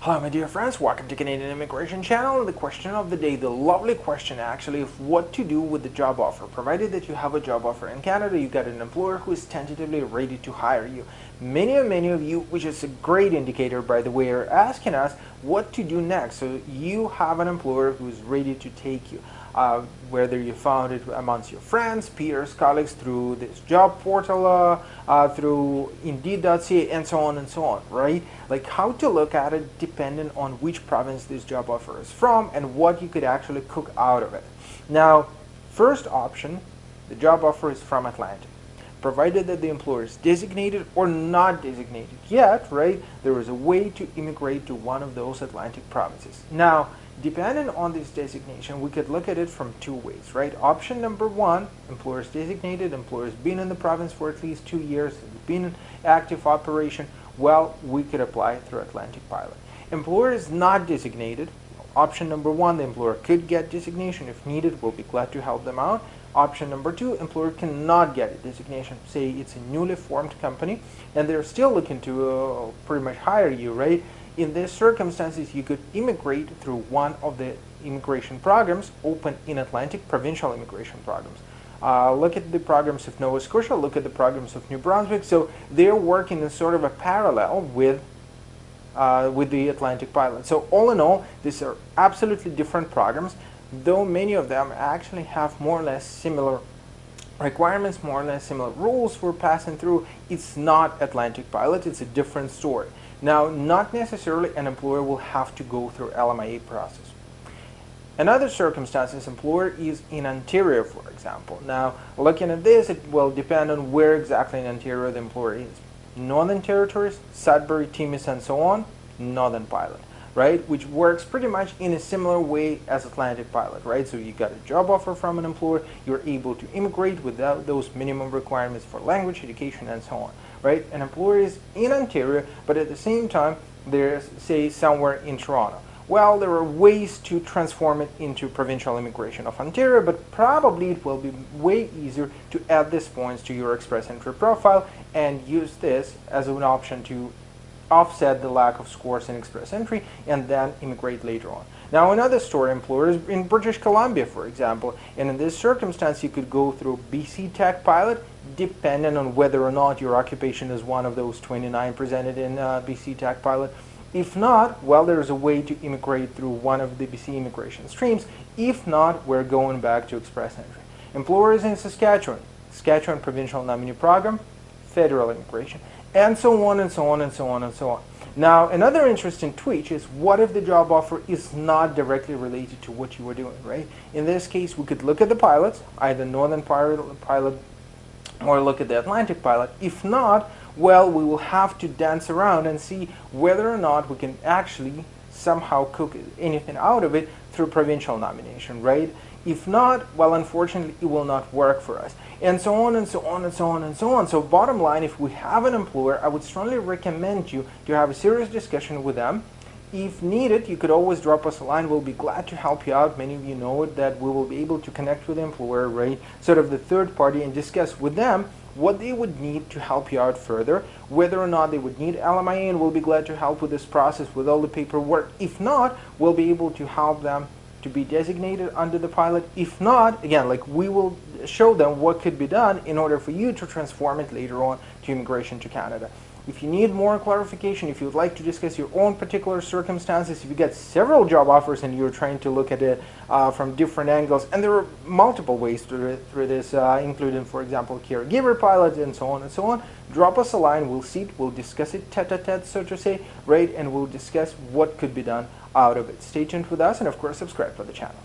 Hello my dear friends, welcome to Canadian Immigration Channel. The question of the day, the lovely question actually, of what to do with the job offer. Provided that you have a job offer in Canada, you got an employer who is tentatively ready to hire you. Many of you, which is a great indicator by the way, are asking us what to do next. So you have an employer who is ready to take you. Whether you found it amongst your friends, peers, colleagues, through this job portal, through Indeed.ca, and so on, right? Like how to look at it depending on which province this job offer is from and what you could actually cook out of it. Now, first option, the job offer is from Atlantic. Provided that the employer is designated or not designated yet, right, there is a way to immigrate to one of those Atlantic provinces. Now, depending on this designation, we could look at it from two ways, right? Option number one, employer is designated, employer has been in the province for at least 2 years, been in active operation, well, we could apply through Atlantic Pilot. Employer is not designated. Option number one, the employer could get designation if needed. We'll be glad to help them out. Option number two, employer cannot get a designation. Say it's a newly formed company and they're still looking to pretty much hire you, right? In these circumstances, you could immigrate through one of the immigration programs open in Atlantic, provincial immigration programs. Look at the programs of Nova Scotia, look at the programs of New Brunswick. So they're working in sort of a parallel with the Atlantic Pilot. So all in all, these are absolutely different programs, though many of them actually have more or less similar requirements, more or less similar rules we're passing through. It's not Atlantic Pilot, it's a different story. Now, not necessarily an employer will have to go through LMIA process. In other circumstances, employer is in Ontario, for example. Now, looking at this, it will depend on where exactly in Ontario the employer is. Northern Territories, Sudbury, Timmins, and so on, Northern Pilot, right? Which works pretty much in a similar way as Atlantic Pilot, right? So you got a job offer from an employer, you're able to immigrate without those minimum requirements for language, education, and so on, right? An employer is in Ontario, but at the same time, there's, say, somewhere in Toronto. Well, there are ways to transform it into provincial immigration of Ontario, but probably it will be way easier to add these points to your Express Entry profile and use this as an option to offset the lack of scores in Express Entry and then immigrate later on. Now, another story, employers in British Columbia, for example, and in this circumstance, you could go through BC Tech Pilot, depending on whether or not your occupation is one of those 29 presented in BC Tech Pilot. If not, well, there's a way to immigrate through one of the BC immigration streams. If not, we're going back to Express Entry. Employers in Saskatchewan, Saskatchewan Provincial Nominee Program, federal immigration, and so on and so on and so on and so on. Now, another interesting twitch is what if the job offer is not directly related to what you were doing, right? In this case, we could look at the pilots, either Northern Pilot or look at the Atlantic Pilot. If not, well, we will have to dance around and see whether or not we can actually somehow cook anything out of it through provincial nomination, right? If not, well, unfortunately, it will not work for us. And so on and so on and so on and so on. So bottom line, if we have an employer, I would strongly recommend you to have a serious discussion with them. If needed, you could always drop us a line. We'll be glad to help you out. Many of you know that we will be able to connect with the employer, right? Sort of the third party, and discuss with them what they would need to help you out further, whether or not they would need LMIA, and we'll be glad to help with this process with all the paperwork. If not, we'll be able to help them to be designated under the pilot. If not, again, like we will show them what could be done in order for you to transform it later on to immigration to Canada. If you need more clarification, if you would like to discuss your own particular circumstances, if you get several job offers and you're trying to look at it from different angles, and there are multiple ways through this, including, for example, caregiver pilots and so on, drop us a line. We'll see it, we'll discuss it tete-a-tete, so to say, right, and we'll discuss what could be done out of it. Stay tuned with us, and of course, subscribe to the channel.